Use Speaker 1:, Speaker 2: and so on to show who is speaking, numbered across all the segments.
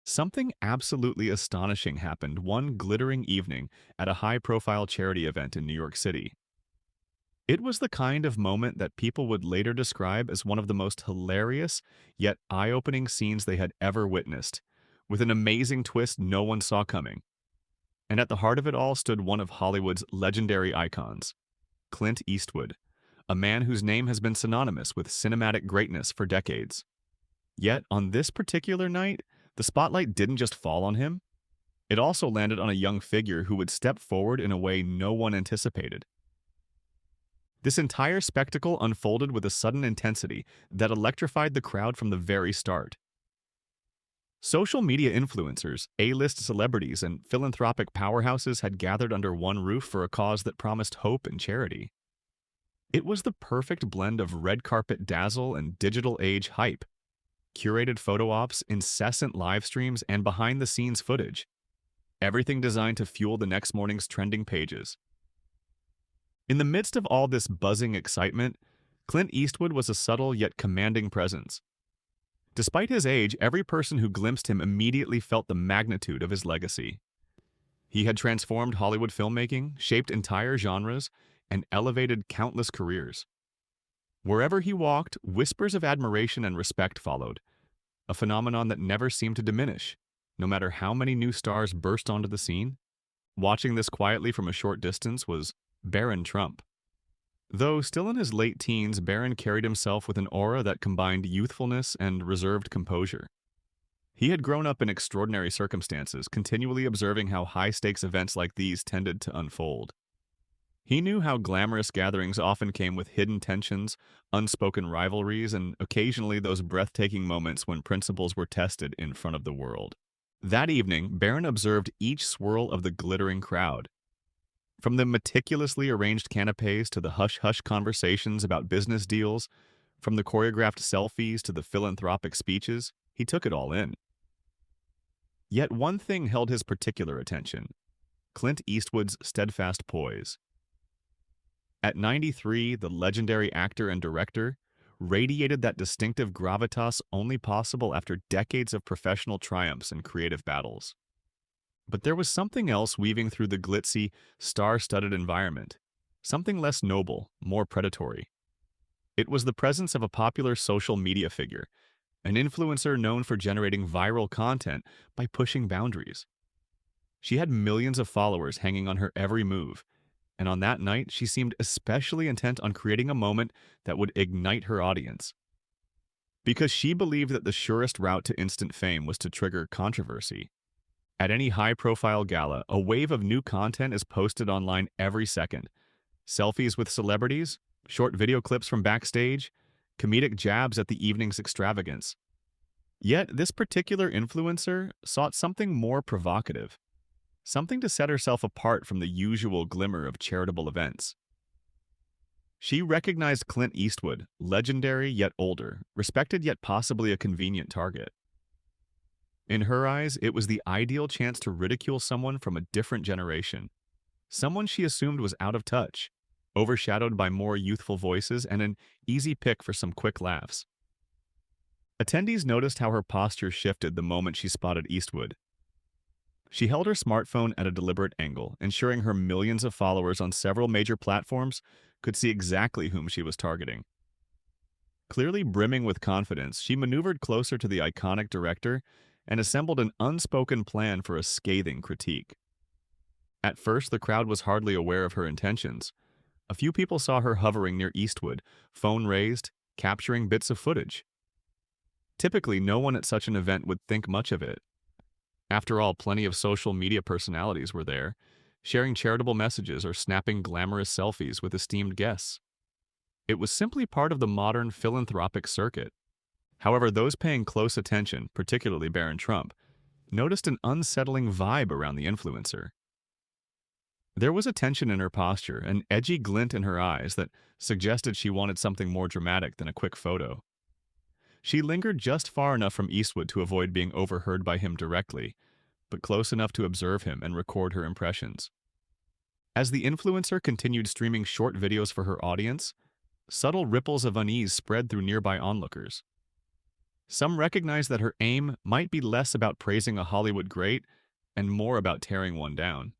Speaker 1: Something absolutely astonishing happened one glittering evening at a high-profile charity event in New York City. It was the kind of moment that people would later describe as one of the most hilarious yet eye-opening scenes they had ever witnessed, with an amazing twist no one saw coming. And at the heart of it all stood one of Hollywood's legendary icons, Clint Eastwood, a man whose name has been synonymous with cinematic greatness for decades. Yet, on this particular night, the spotlight didn't just fall on him, it also landed on a young figure who would step forward in a way no one anticipated. This entire spectacle unfolded with a sudden intensity that electrified the crowd from the very start. Social media influencers, A-list celebrities, and philanthropic powerhouses had gathered under one roof for a cause that promised hope and charity. It was the perfect blend of red carpet dazzle and digital age hype, curated photo ops, incessant live streams, and behind-the-scenes footage, everything designed to fuel the next morning's trending pages. In the midst of all this buzzing excitement, Clint Eastwood was a subtle yet commanding presence. Despite his age, every person who glimpsed him immediately felt the magnitude of his legacy. He had transformed Hollywood filmmaking, shaped entire genres, and elevated countless careers. Wherever he walked, whispers of admiration and respect followed, a phenomenon that never seemed to diminish, no matter how many new stars burst onto the scene. Watching this quietly from a short distance was Barron Trump. Though still in his late teens, Barron carried himself with an aura that combined youthfulness and reserved composure. He had grown up in extraordinary circumstances, continually observing how high-stakes events like these tended to unfold. He knew how glamorous gatherings often came with hidden tensions, unspoken rivalries, and occasionally those breathtaking moments when principles were tested in front of the world. That evening, Barron observed each swirl of the glittering crowd. From the meticulously arranged canapes to the hush-hush conversations about business deals, from the choreographed selfies to the philanthropic speeches, he took it all in. Yet one thing held his particular attention: Clint Eastwood's steadfast poise. At 93, the legendary actor and director radiated that distinctive gravitas only possible after decades of professional triumphs and creative battles. But there was something else weaving through the glitzy, star-studded environment, something less noble, more predatory. It was the presence of a popular social media figure, an influencer known for generating viral content by pushing boundaries. She had millions of followers hanging on her every move, and on that night she seemed especially intent on creating a moment that would ignite her audience. Because she believed that the surest route to instant fame was to trigger controversy. At any high-profile gala, a wave of new content is posted online every second. Selfies with celebrities, short video clips from backstage, comedic jabs at the evening's extravagance. Yet, this particular influencer sought something more provocative, something to set herself apart from the usual glimmer of charitable events. She recognized Clint Eastwood, legendary yet older, respected yet possibly a convenient target. In her eyes, it was the ideal chance to ridicule someone from a different generation, someone she assumed was out of touch, overshadowed by more youthful voices, and an easy pick for some quick laughs. Attendees noticed how her posture shifted the moment she spotted Eastwood. She held her smartphone at a deliberate angle, ensuring her millions of followers on several major platforms could see exactly whom she was targeting. Clearly brimming with confidence, she maneuvered closer to the iconic director and assembled an unspoken plan for a scathing critique. At first, the crowd was hardly aware of her intentions. A few people saw her hovering near Eastwood, phone raised, capturing bits of footage. Typically, no one at such an event would think much of it. After all, plenty of social media personalities were there, sharing charitable messages or snapping glamorous selfies with esteemed guests. It was simply part of the modern philanthropic circuit. However, those paying close attention, particularly Barron Trump, noticed an unsettling vibe around the influencer. There was a tension in her posture, an edgy glint in her eyes that suggested she wanted something more dramatic than a quick photo. She lingered just far enough from Eastwood to avoid being overheard by him directly, but close enough to observe him and record her impressions. As the influencer continued streaming short videos for her audience, subtle ripples of unease spread through nearby onlookers. Some recognize that her aim might be less about praising a Hollywood great and more about tearing one down.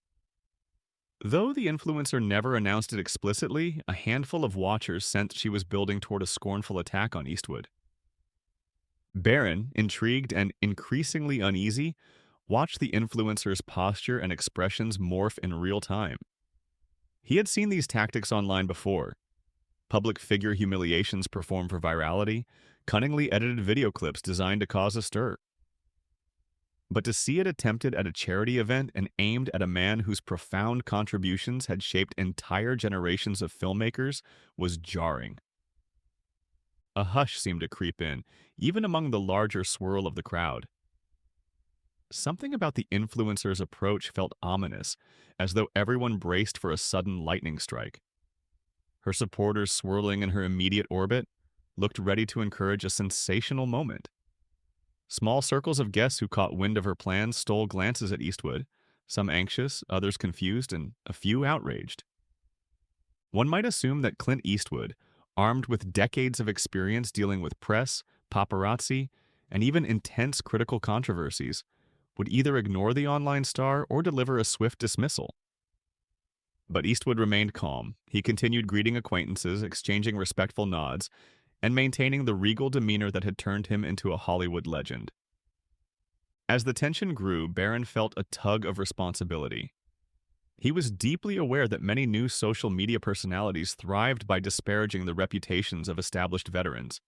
Speaker 1: Though the influencer never announced it explicitly, a handful of watchers sensed she was building toward a scornful attack on Eastwood. Barron, intrigued and increasingly uneasy, watched the influencer's posture and expressions morph in real time. He had seen these tactics online before: public figure humiliations performed for virality, cunningly edited video clips designed to cause a stir. But to see it attempted at a charity event and aimed at a man whose profound contributions had shaped entire generations of filmmakers was jarring. A hush seemed to creep in, even among the larger swirl of the crowd. Something about the influencer's approach felt ominous, as though everyone braced for a sudden lightning strike. Her supporters swirling in her immediate orbit looked ready to encourage a sensational moment. Small circles of guests who caught wind of her plans stole glances at Eastwood, some anxious, others confused, and a few outraged. One might assume that Clint Eastwood, armed with decades of experience dealing with press, paparazzi, and even intense critical controversies, would either ignore the online star or deliver a swift dismissal. But Eastwood remained calm. He continued greeting acquaintances, exchanging respectful nods, and maintaining the regal demeanor that had turned him into a Hollywood legend. As the tension grew, Barron felt a tug of responsibility. He was deeply aware that many new social media personalities thrived by disparaging the reputations of established veterans.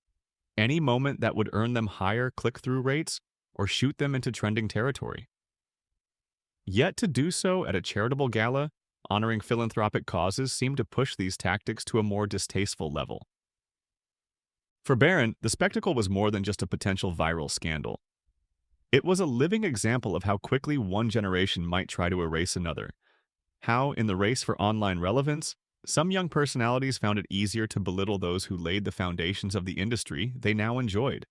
Speaker 1: Any moment that would earn them higher click-through rates or shoot them into trending territory. Yet to do so at a charitable gala, honoring philanthropic causes, seemed to push these tactics to a more distasteful level. For Barron, the spectacle was more than just a potential viral scandal. It was a living example of how quickly one generation might try to erase another. How, in the race for online relevance, some young personalities found it easier to belittle those who laid the foundations of the industry they now enjoyed.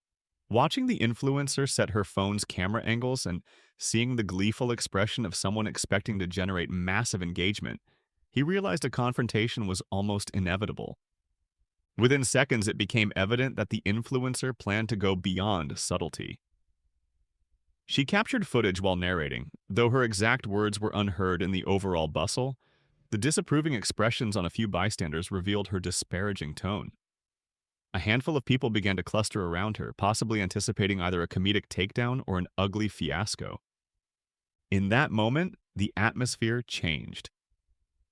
Speaker 1: Watching the influencer set her phone's camera angles and seeing the gleeful expression of someone expecting to generate massive engagement, he realized a confrontation was almost inevitable. Within seconds, it became evident that the influencer planned to go beyond subtlety. She captured footage while narrating. Though her exact words were unheard in the overall bustle, the disapproving expressions on a few bystanders revealed her disparaging tone. A handful of people began to cluster around her, possibly anticipating either a comedic takedown or an ugly fiasco. In that moment, the atmosphere changed.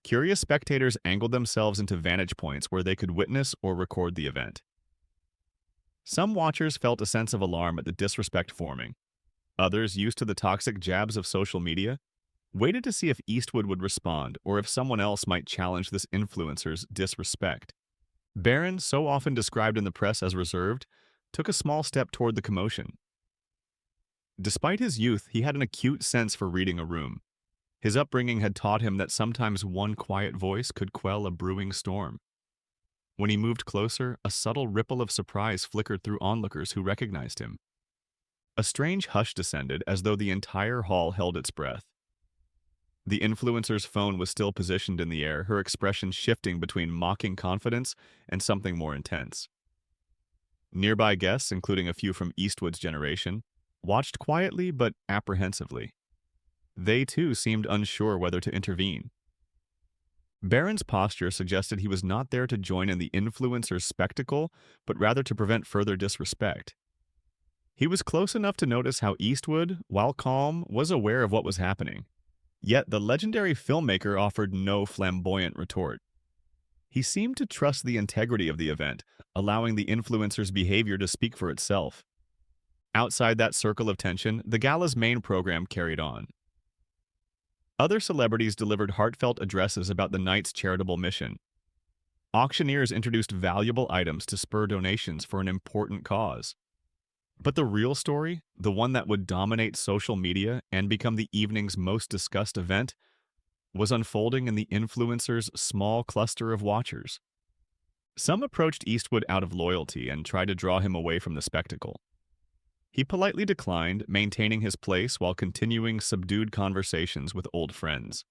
Speaker 1: Curious spectators angled themselves into vantage points where they could witness or record the event. Some watchers felt a sense of alarm at the disrespect forming. Others, used to the toxic jabs of social media, waited to see if Eastwood would respond or if someone else might challenge this influencer's disrespect. Barron, so often described in the press as reserved, took a small step toward the commotion. Despite his youth, he had an acute sense for reading a room. His upbringing had taught him that sometimes one quiet voice could quell a brewing storm. When he moved closer, a subtle ripple of surprise flickered through onlookers who recognized him. A strange hush descended, as though the entire hall held its breath. The influencer's phone was still positioned in the air, her expression shifting between mocking confidence and something more intense. Nearby guests, including a few from Eastwood's generation, watched quietly but apprehensively. They too seemed unsure whether to intervene. Barron's posture suggested he was not there to join in the influencer's spectacle, but rather to prevent further disrespect. He was close enough to notice how Eastwood, while calm, was aware of what was happening. Yet the legendary filmmaker offered no flamboyant retort. He seemed to trust the integrity of the event, allowing the influencer's behavior to speak for itself. Outside that circle of tension, the gala's main program carried on. Other celebrities delivered heartfelt addresses about the night's charitable mission. Auctioneers introduced valuable items to spur donations for an important cause. But the real story, the one that would dominate social media and become the evening's most discussed event, was unfolding in the influencer's small cluster of watchers. Some approached Eastwood out of loyalty and tried to draw him away from the spectacle. He politely declined, maintaining his place while continuing subdued conversations with old friends.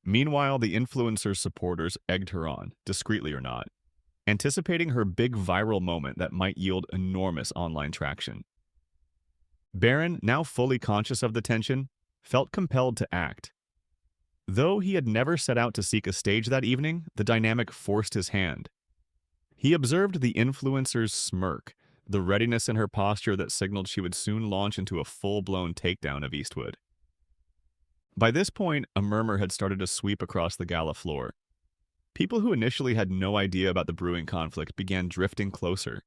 Speaker 1: Meanwhile, the influencer's supporters egged her on, discreetly or not. anticipating her big viral moment that might yield enormous online traction. Barron, now fully conscious of the tension, felt compelled to act. Though he had never set out to seek a stage that evening, the dynamic forced his hand. He observed the influencer's smirk, the readiness in her posture that signaled she would soon launch into a full-blown takedown of Eastwood. By this point, a murmur had started to sweep across the gala floor. People who initially had no idea about the brewing conflict began drifting closer.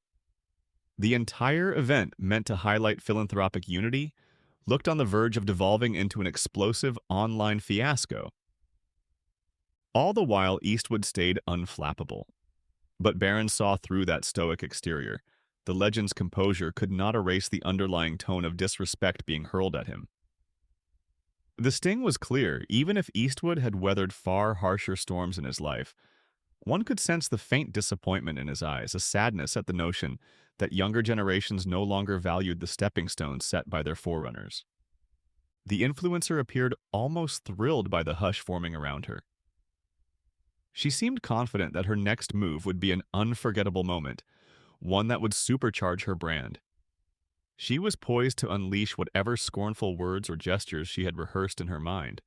Speaker 1: The entire event, meant to highlight philanthropic unity, looked on the verge of devolving into an explosive online fiasco. All the while, Eastwood stayed unflappable. But Barron saw through that stoic exterior. The legend's composure could not erase the underlying tone of disrespect being hurled at him. The sting was clear, even if Eastwood had weathered far harsher storms in his life. One could sense the faint disappointment in his eyes, a sadness at the notion that younger generations no longer valued the stepping stones set by their forerunners. The influencer appeared almost thrilled by the hush forming around her. She seemed confident that her next move would be an unforgettable moment, one that would supercharge her brand. She was poised to unleash whatever scornful words or gestures she had rehearsed in her mind.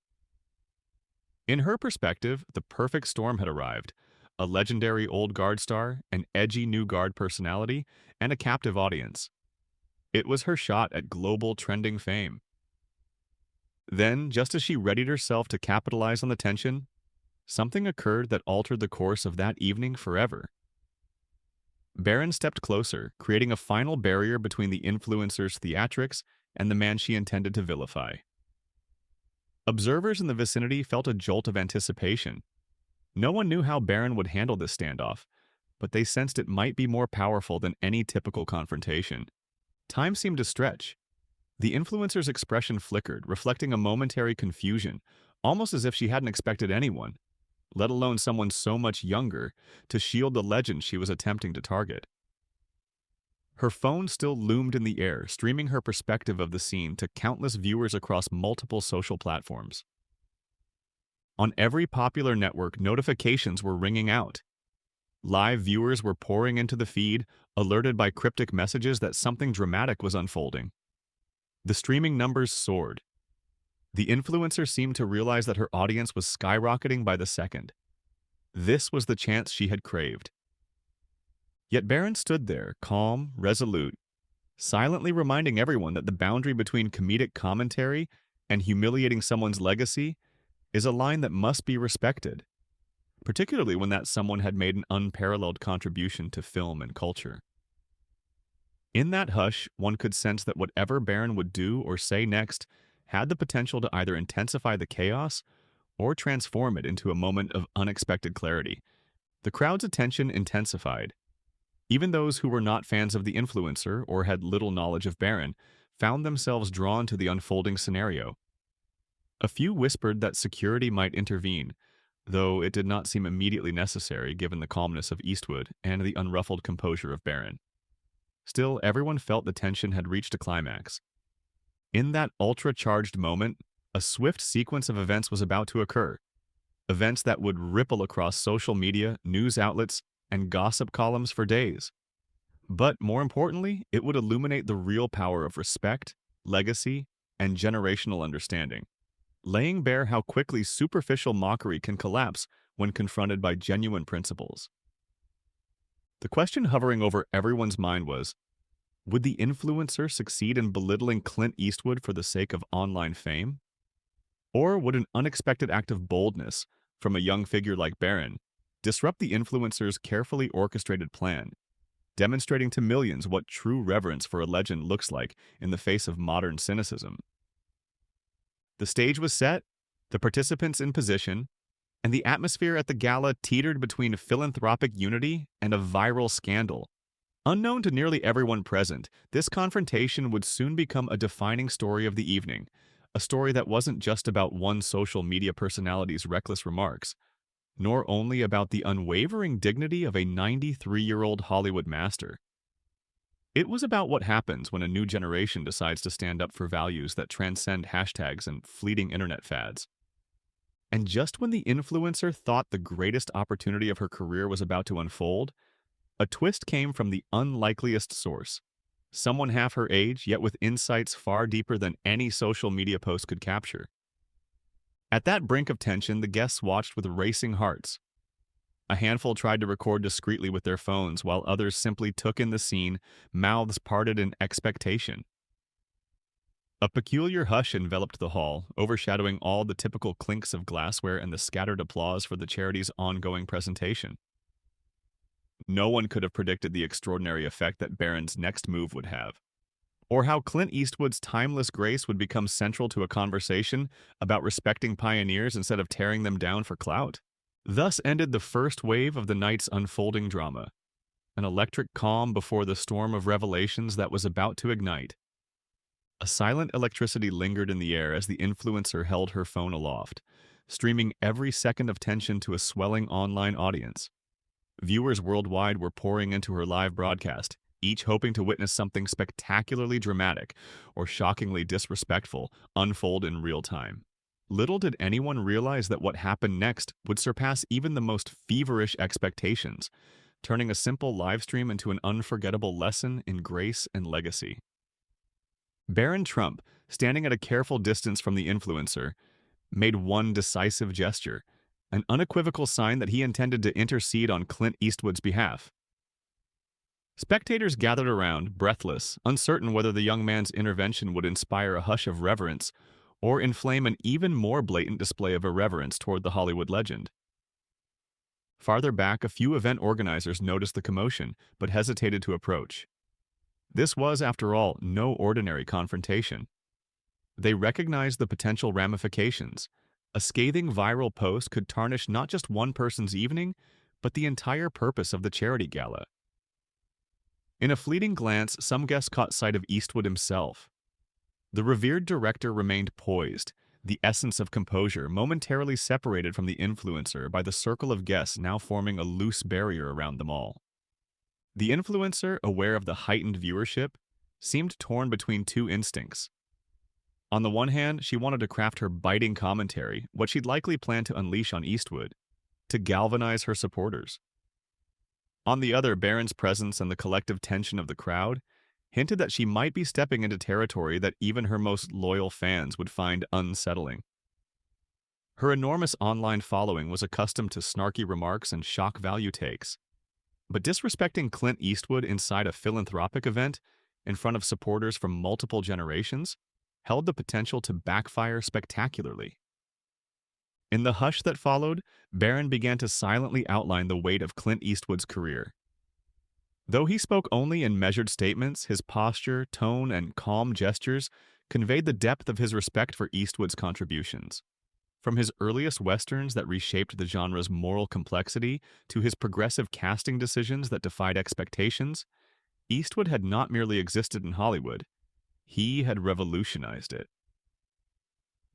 Speaker 1: In her perspective, the perfect storm had arrived: a legendary old guard star, an edgy new guard personality, and a captive audience. It was her shot at global trending fame. Then, just as she readied herself to capitalize on the tension, something occurred that altered the course of that evening forever. Barron stepped closer, creating a final barrier between the influencer's theatrics and the man she intended to vilify. Observers in the vicinity felt a jolt of anticipation. No one knew how Barron would handle this standoff, but they sensed it might be more powerful than any typical confrontation. Time seemed to stretch. The influencer's expression flickered, reflecting a momentary confusion, almost as if she hadn't expected anyone, let alone someone so much younger, to shield the legend she was attempting to target. Her phone still loomed in the air, streaming her perspective of the scene to countless viewers across multiple social platforms. On every popular network, notifications were ringing out. Live viewers were pouring into the feed, alerted by cryptic messages that something dramatic was unfolding. The streaming numbers soared. The influencer seemed to realize that her audience was skyrocketing by the second. This was the chance she had craved. Yet Barron stood there, calm, resolute, silently reminding everyone that the boundary between comedic commentary and humiliating someone's legacy is a line that must be respected, particularly when that someone had made an unparalleled contribution to film and culture. In that hush, one could sense that whatever Barron would do or say next had the potential to either intensify the chaos or transform it into a moment of unexpected clarity. The crowd's attention intensified. Even those who were not fans of the influencer or had little knowledge of Barron found themselves drawn to the unfolding scenario. A few whispered that security might intervene, though it did not seem immediately necessary given the calmness of Eastwood and the unruffled composure of Barron. Still, everyone felt the tension had reached a climax. In that ultra-charged moment, a swift sequence of events was about to occur. Events that would ripple across social media, news outlets, and gossip columns for days. But more importantly, it would illuminate the real power of respect, legacy, and generational understanding, laying bare how quickly superficial mockery can collapse when confronted by genuine principles. The question hovering over everyone's mind was, would the influencer succeed in belittling Clint Eastwood for the sake of online fame? Or would an unexpected act of boldness from a young figure like Barron disrupt the influencer's carefully orchestrated plan, demonstrating to millions what true reverence for a legend looks like in the face of modern cynicism? The stage was set, the participants in position, and the atmosphere at the gala teetered between philanthropic unity and a viral scandal. Unknown to nearly everyone present, this confrontation would soon become a defining story of the evening, a story that wasn't just about one social media personality's reckless remarks, nor only about the unwavering dignity of a 93-year-old Hollywood master. It was about what happens when a new generation decides to stand up for values that transcend hashtags and fleeting internet fads. And just when the influencer thought the greatest opportunity of her career was about to unfold, A twist came from the unlikeliest source. Someone half her age, yet with insights far deeper than any social media post could capture. At that brink of tension, the guests watched with racing hearts. A handful tried to record discreetly with their phones, while others simply took in the scene, mouths parted in expectation. A peculiar hush enveloped the hall, overshadowing all the typical clinks of glassware and the scattered applause for the charity's ongoing presentation. No one could have predicted the extraordinary effect that Barron's next move would have, or how Clint Eastwood's timeless grace would become central to a conversation about respecting pioneers instead of tearing them down for clout. Thus ended the first wave of the night's unfolding drama, an electric calm before the storm of revelations that was about to ignite. A silent electricity lingered in the air as the influencer held her phone aloft, streaming every second of tension to a swelling online audience. Viewers worldwide were pouring into her live broadcast, each hoping to witness something spectacularly dramatic or shockingly disrespectful unfold in real time. Little did anyone realize that what happened next would surpass even the most feverish expectations, turning a simple live stream into an unforgettable lesson in grace and legacy. Barron Trump, standing at a careful distance from the influencer, made one decisive gesture, an unequivocal sign that he intended to intercede on Clint Eastwood's behalf. Spectators gathered around, breathless, uncertain whether the young man's intervention would inspire a hush of reverence or inflame an even more blatant display of irreverence toward the Hollywood legend. Farther back, a few event organizers noticed the commotion, but hesitated to approach. This was, after all, no ordinary confrontation. They recognized the potential ramifications. A scathing viral post could tarnish not just one person's evening, but the entire purpose of the charity gala. In a fleeting glance, some guests caught sight of Eastwood himself. The revered director remained poised, the essence of composure momentarily separated from the influencer by the circle of guests now forming a loose barrier around them all. The influencer, aware of the heightened viewership, seemed torn between two instincts. On the one hand, she wanted to craft her biting commentary, what she'd likely planned to unleash on Eastwood, to galvanize her supporters. On the other, Barron's presence and the collective tension of the crowd hinted that she might be stepping into territory that even her most loyal fans would find unsettling. Her enormous online following was accustomed to snarky remarks and shock value takes, but disrespecting Clint Eastwood inside a philanthropic event in front of supporters from multiple generations held the potential to backfire spectacularly. In the hush that followed, Barron began to silently outline the weight of Clint Eastwood's career. Though he spoke only in measured statements, his posture, tone, and calm gestures conveyed the depth of his respect for Eastwood's contributions. From his earliest westerns that reshaped the genre's moral complexity to his progressive casting decisions that defied expectations, Eastwood had not merely existed in Hollywood, he had revolutionized it.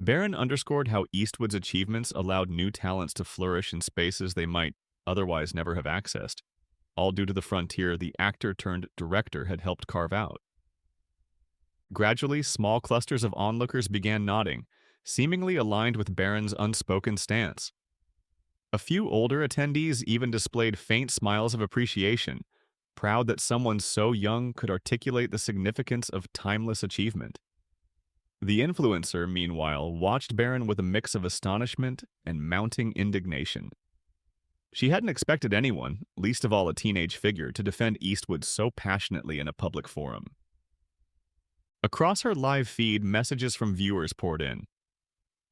Speaker 1: Barron underscored how Eastwood's achievements allowed new talents to flourish in spaces they might otherwise never have accessed, all due to the frontier the actor-turned-director had helped carve out. Gradually, small clusters of onlookers began nodding, seemingly aligned with Barron's unspoken stance. A few older attendees even displayed faint smiles of appreciation, proud that someone so young could articulate the significance of timeless achievement. The influencer, meanwhile, watched Barron with a mix of astonishment and mounting indignation. She hadn't expected anyone, least of all a teenage figure, to defend Eastwood so passionately in a public forum. Across her live feed, messages from viewers poured in.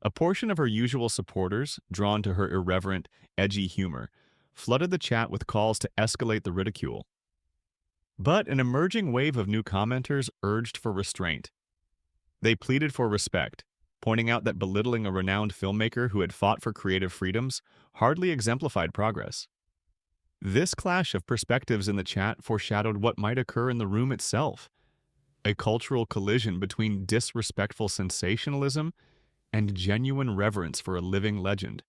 Speaker 1: A portion of her usual supporters, drawn to her irreverent, edgy humor, flooded the chat with calls to escalate the ridicule. But an emerging wave of new commenters urged for restraint. They pleaded for respect, pointing out that belittling a renowned filmmaker who had fought for creative freedoms hardly exemplified progress. This clash of perspectives in the chat foreshadowed what might occur in the room itself, a cultural collision between disrespectful sensationalism and genuine reverence for a living legend.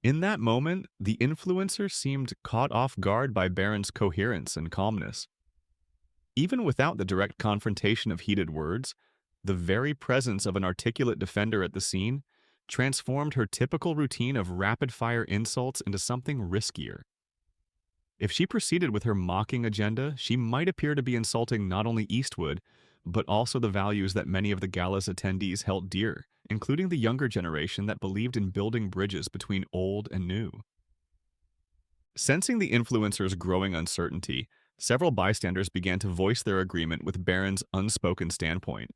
Speaker 1: In that moment, the influencer seemed caught off guard by Barron's coherence and calmness. Even without the direct confrontation of heated words, the very presence of an articulate defender at the scene transformed her typical routine of rapid-fire insults into something riskier. If she proceeded with her mocking agenda, she might appear to be insulting not only Eastwood, but also the values that many of the gala's attendees held dear, including the younger generation that believed in building bridges between old and new. Sensing the influencer's growing uncertainty, several bystanders began to voice their agreement with Barron's unspoken standpoint.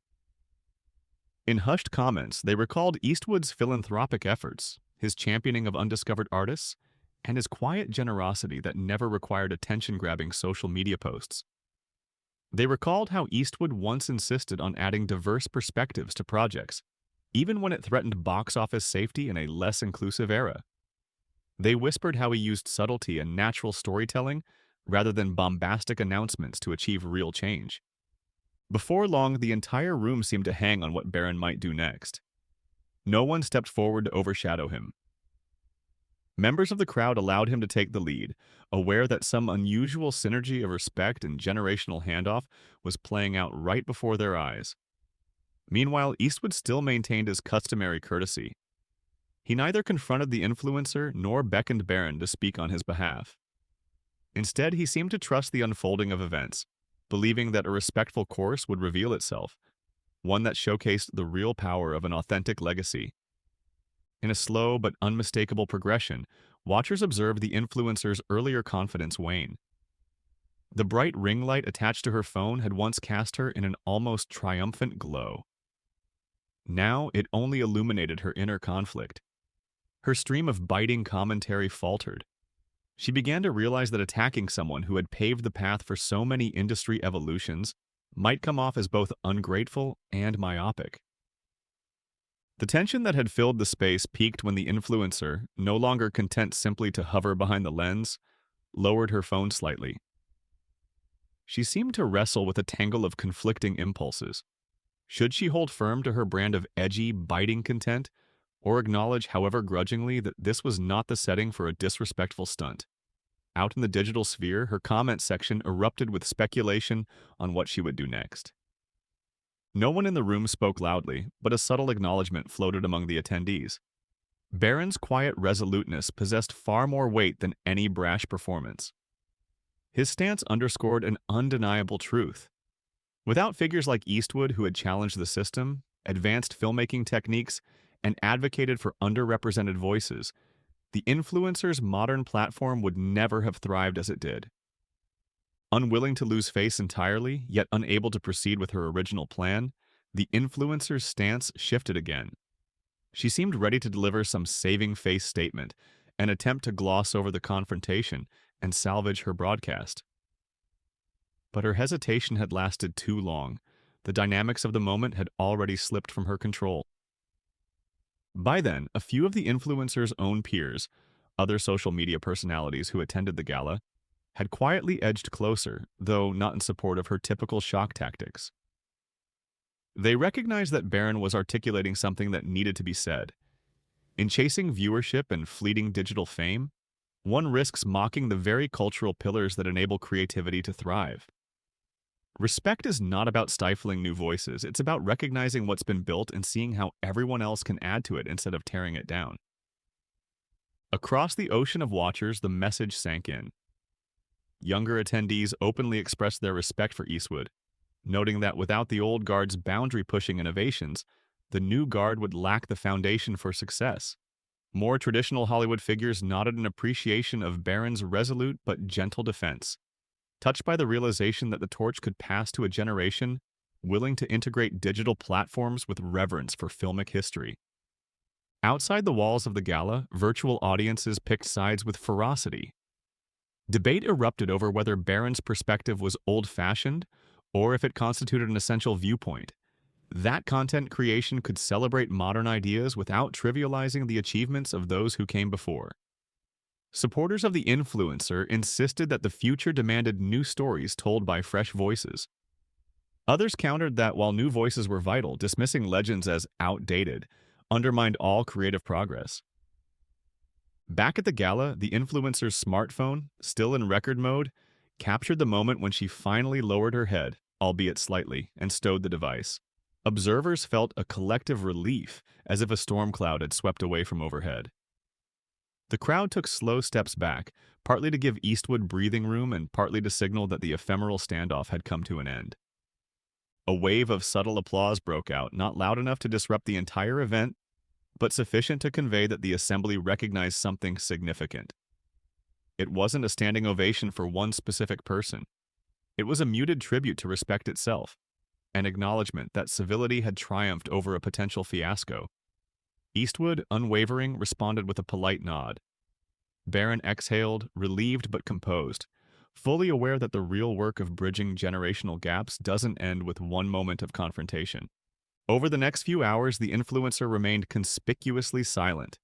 Speaker 1: In hushed comments, they recalled Eastwood's philanthropic efforts, his championing of undiscovered artists, and his quiet generosity that never required attention-grabbing social media posts. They recalled how Eastwood once insisted on adding diverse perspectives to projects, even when it threatened box office safety in a less inclusive era. They whispered how he used subtlety and natural storytelling rather than bombastic announcements to achieve real change. Before long, the entire room seemed to hang on what Barron might do next. No one stepped forward to overshadow him. Members of the crowd allowed him to take the lead, aware that some unusual synergy of respect and generational handoff was playing out right before their eyes. Meanwhile, Eastwood still maintained his customary courtesy. He neither confronted the influencer nor beckoned Barron to speak on his behalf. Instead, he seemed to trust the unfolding of events, believing that a respectful course would reveal itself, one that showcased the real power of an authentic legacy. In a slow but unmistakable progression, watchers observed the influencer's earlier confidence wane. The bright ring light attached to her phone had once cast her in an almost triumphant glow. Now it only illuminated her inner conflict. Her stream of biting commentary faltered. She began to realize that attacking someone who had paved the path for so many industry evolutions might come off as both ungrateful and myopic. The tension that had filled the space peaked when the influencer, no longer content simply to hover behind the lens, lowered her phone slightly. She seemed to wrestle with a tangle of conflicting impulses. Should she hold firm to her brand of edgy, biting content, or acknowledge, however grudgingly, that this was not the setting for a disrespectful stunt? Out in the digital sphere, her comment section erupted with speculation on what she would do next. No one in the room spoke loudly, but a subtle acknowledgement floated among the attendees. Barron's quiet resoluteness possessed far more weight than any brash performance. His stance underscored an undeniable truth. Without figures like Eastwood, who had challenged the system, advanced filmmaking techniques, and advocated for underrepresented voices, the influencer's modern platform would never have thrived as it did. Unwilling to lose face entirely, yet unable to proceed with her original plan, the influencer's stance shifted again. She seemed ready to deliver some saving face statement, an attempt to gloss over the confrontation and salvage her broadcast. But her hesitation had lasted too long. The dynamics of the moment had already slipped from her control. By then, a few of the influencer's own peers, other social media personalities who attended the gala, had quietly edged closer, though not in support of her typical shock tactics. They recognized that Barron was articulating something that needed to be said. In chasing viewership and fleeting digital fame, one risks mocking the very cultural pillars that enable creativity to thrive. Respect is not about stifling new voices, it's about recognizing what's been built and seeing how everyone else can add to it instead of tearing it down. Across the ocean of watchers, the message sank in. Younger attendees openly expressed their respect for Eastwood, noting that without the old guard's boundary-pushing innovations, the new guard would lack the foundation for success. More traditional Hollywood figures nodded in appreciation of Barron's resolute but gentle defense, touched by the realization that the torch could pass to a generation willing to integrate digital platforms with reverence for filmic history. Outside the walls of the gala, virtual audiences picked sides with ferocity. Debate erupted over whether Barron's perspective was old-fashioned or if it constituted an essential viewpoint. That content creation could celebrate modern ideas without trivializing the achievements of those who came before. Supporters of the influencer insisted that the future demanded new stories told by fresh voices. Others countered that while new voices were vital, dismissing legends as outdated undermined all creative progress. Back at the gala, the influencer's smartphone, still in record mode, captured the moment when she finally lowered her head, albeit slightly, and stowed the device. Observers felt a collective relief, as if a storm cloud had swept away from overhead. The crowd took slow steps back, partly to give Eastwood breathing room and partly to signal that the ephemeral standoff had come to an end. A wave of subtle applause broke out, not loud enough to disrupt the entire event, but sufficient to convey that the assembly recognized something significant. It wasn't a standing ovation for one specific person. It was a muted tribute to respect itself, an acknowledgement that civility had triumphed over a potential fiasco. Eastwood, unwavering, responded with a polite nod. Barron exhaled, relieved but composed, fully aware that the real work of bridging generational gaps doesn't end with one moment of confrontation. Over the next few hours, the influencer remained conspicuously silent.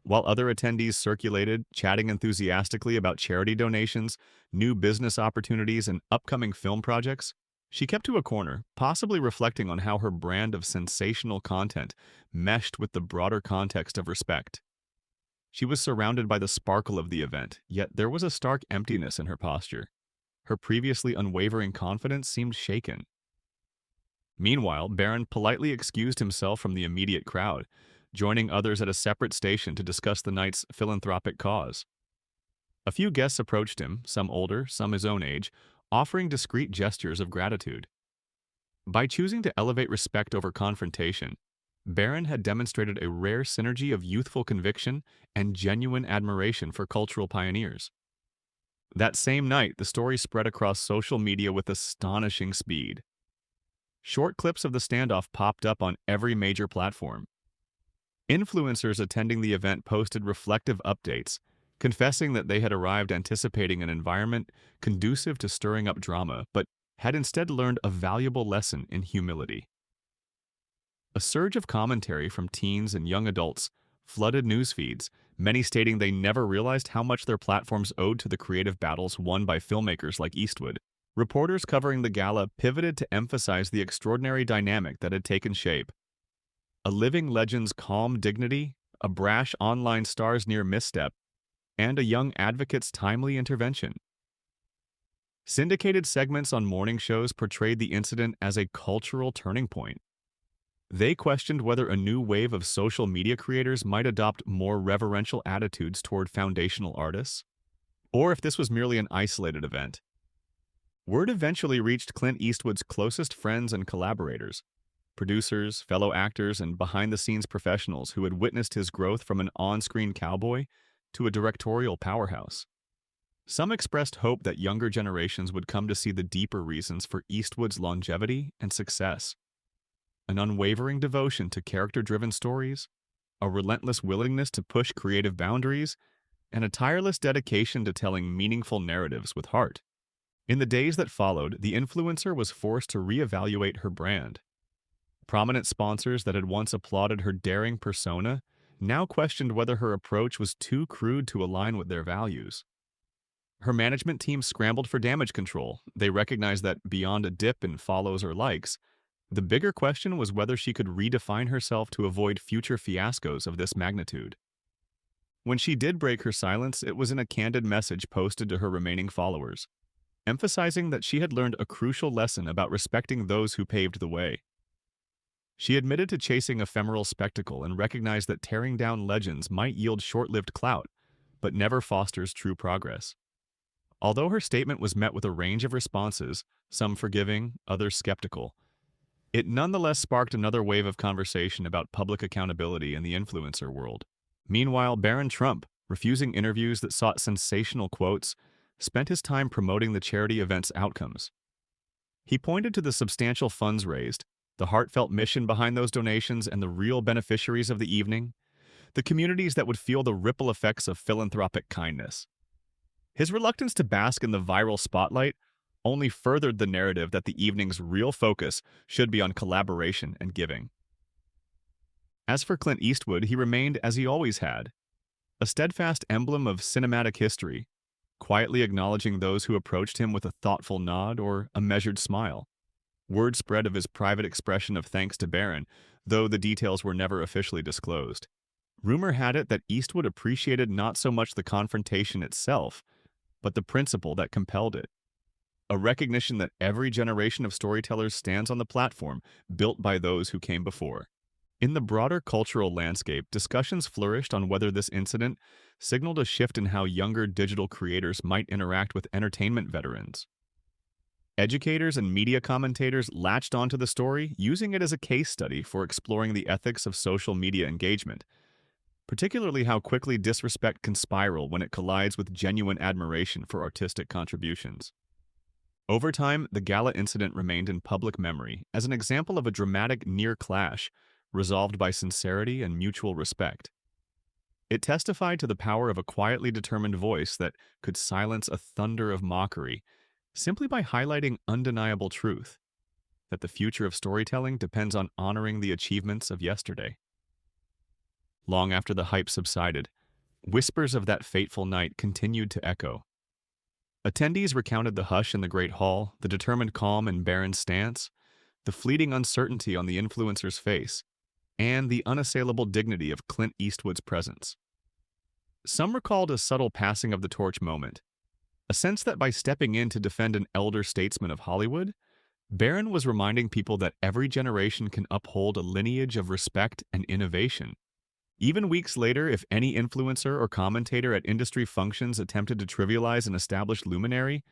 Speaker 1: While other attendees circulated, chatting enthusiastically about charity donations, new business opportunities, and upcoming film projects, she kept to a corner, possibly reflecting on how her brand of sensational content meshed with the broader context of respect. She was surrounded by the sparkle of the event, yet there was a stark emptiness in her posture. Her previously unwavering confidence seemed shaken. Meanwhile, Barron politely excused himself from the immediate crowd, joining others at a separate station to discuss the night's philanthropic cause. A few guests approached him, some older, some his own age, offering discreet gestures of gratitude. By choosing to elevate respect over confrontation, Barron had demonstrated a rare synergy of youthful conviction and genuine admiration for cultural pioneers. That same night, the story spread across social media with astonishing speed. Short clips of the standoff popped up on every major platform. Influencers attending the event posted reflective updates, confessing that they had arrived anticipating an environment conducive to stirring up drama, but had instead learned a valuable lesson in humility. A surge of commentary from teens and young adults flooded news feeds, many stating they never realized how much their platforms owed to the creative battles won by filmmakers like Eastwood. Reporters covering the gala pivoted to emphasize the extraordinary dynamic that had taken shape. A living legend's calm dignity, a brash online star's near misstep, and a young advocate's timely intervention. Syndicated segments on morning shows portrayed the incident as a cultural turning point. They questioned whether a new wave of social media creators might adopt more reverential attitudes toward foundational artists, or if this was merely an isolated event. Word eventually reached Clint Eastwood's closest friends and collaborators, producers, fellow actors, and behind-the-scenes professionals who had witnessed his growth from an on-screen cowboy to a directorial powerhouse. Some expressed hope that younger generations would come to see the deeper reasons for Eastwood's longevity and success. An unwavering devotion to character-driven stories, a relentless willingness to push creative boundaries, and a tireless dedication to telling meaningful narratives with heart. In the days that followed, the influencer was forced to reevaluate her brand. Prominent sponsors that had once applauded her daring persona now questioned whether her approach was too crude to align with their values. Her management team scrambled for damage control. They recognized that beyond a dip in follows or likes, the bigger question was whether she could redefine herself to avoid future fiascos of this magnitude. When she did break her silence, it was in a candid message posted to her remaining followers, emphasizing that she had learned a crucial lesson about respecting those who paved the way. She admitted to chasing ephemeral spectacle and recognized that tearing down legends might yield short-lived clout, but never fosters true progress. Although her statement was met with a range of responses, some forgiving, others skeptical, it nonetheless sparked another wave of conversation about public accountability in the influencer world. Meanwhile, Barron Trump, refusing interviews that sought sensational quotes, spent his time promoting the charity event's outcomes. He pointed to the substantial funds raised, the heartfelt mission behind those donations, and the real beneficiaries of the evening, the communities that would feel the ripple effects of philanthropic kindness. His reluctance to bask in the viral spotlight only furthered the narrative that the evening's real focus should be on collaboration and giving. As for Clint Eastwood, he remained as he always had, a steadfast emblem of cinematic history, quietly acknowledging those who approached him with a thoughtful nod or a measured smile. Word spread of his private expression of thanks to Barron, though the details were never officially disclosed. Rumor had it that Eastwood appreciated not so much the confrontation itself, but the principle that compelled it. A recognition that every generation of storytellers stands on the platform built by those who came before. In the broader cultural landscape, discussions flourished on whether this incident signaled a shift in how younger digital creators might interact with entertainment veterans. Educators and media commentators latched onto the story, using it as a case study for exploring the ethics of social media engagement, particularly how quickly disrespect can spiral when it collides with genuine admiration for artistic contributions. Over time, the gala incident remained in public memory as an example of a dramatic near clash resolved by sincerity and mutual respect. It testified to the power of a quietly determined voice that could silence a thunder of mockery simply by highlighting undeniable truth that the future of storytelling depends on honoring the achievements of yesterday. Long after the hype subsided, whispers of that fateful night continued to echo. Attendees recounted the hush in the Great Hall, the determined calm in Barron's stance, the fleeting uncertainty on the influencer's face, and the unassailable dignity of Clint Eastwood's presence. Some recalled a subtle passing of the torch moment, a sense that by stepping in to defend an elder statesman of Hollywood, Barron was reminding people that every generation can uphold a lineage of respect and innovation. Even weeks later, if any influencer or commentator at industry functions attempted to trivialize an established luminary,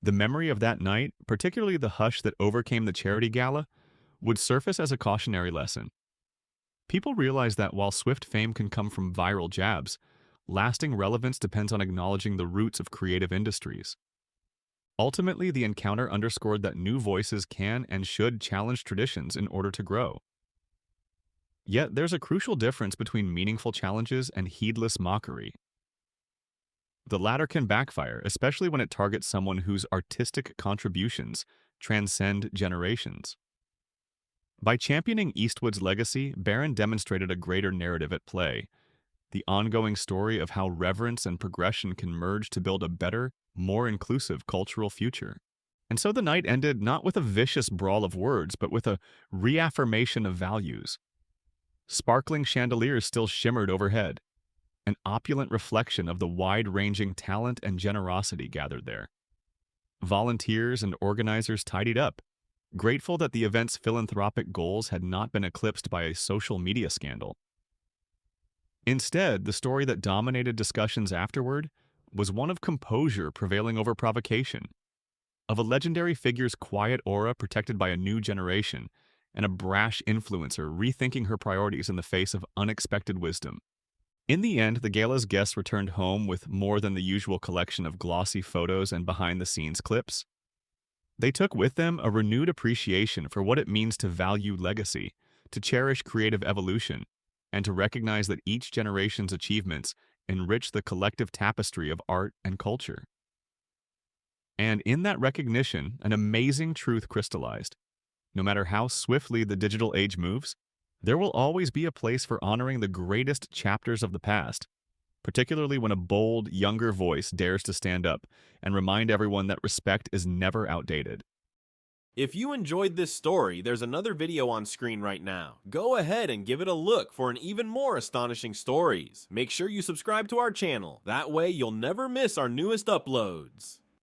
Speaker 1: the memory of that night, particularly the hush that overcame the charity gala, would surface as a cautionary lesson. People realize that while swift fame can come from viral jabs, lasting relevance depends on acknowledging the roots of creative industries. Ultimately, the encounter underscored that new voices can and should challenge traditions in order to grow. Yet, there's a crucial difference between meaningful challenges and heedless mockery. The latter can backfire, especially when it targets someone whose artistic contributions transcend generations. By championing Eastwood's legacy, Barron demonstrated a greater narrative at play, the ongoing story of how reverence and progression can merge to build a better, more inclusive cultural future. And so the night ended not with a vicious brawl of words, but with a reaffirmation of values. Sparkling chandeliers still shimmered overhead, an opulent reflection of the wide-ranging talent and generosity gathered there. Volunteers and organizers tidied up, grateful that the event's philanthropic goals had not been eclipsed by a social media scandal. Instead, the story that dominated discussions afterward was one of composure prevailing over provocation, of a legendary figure's quiet aura protected by a new generation, and a brash influencer rethinking her priorities in the face of unexpected wisdom. In the end, the gala's guests returned home with more than the usual collection of glossy photos and behind-the-scenes clips. They took with them a renewed appreciation for what it means to value legacy, to cherish creative evolution, and to recognize that each generation's achievements enrich the collective tapestry of art and culture. And in that recognition, an amazing truth crystallized. No matter how swiftly the digital age moves, there will always be a place for honoring the greatest chapters of the past, particularly when a bold, younger voice dares to stand up and remind everyone that respect is never outdated.
Speaker 2: If you enjoyed this story, there's another video on screen right now. Go ahead and give it a look for an even more astonishing stories. Make sure you subscribe to our channel. That way you'll never miss our newest uploads.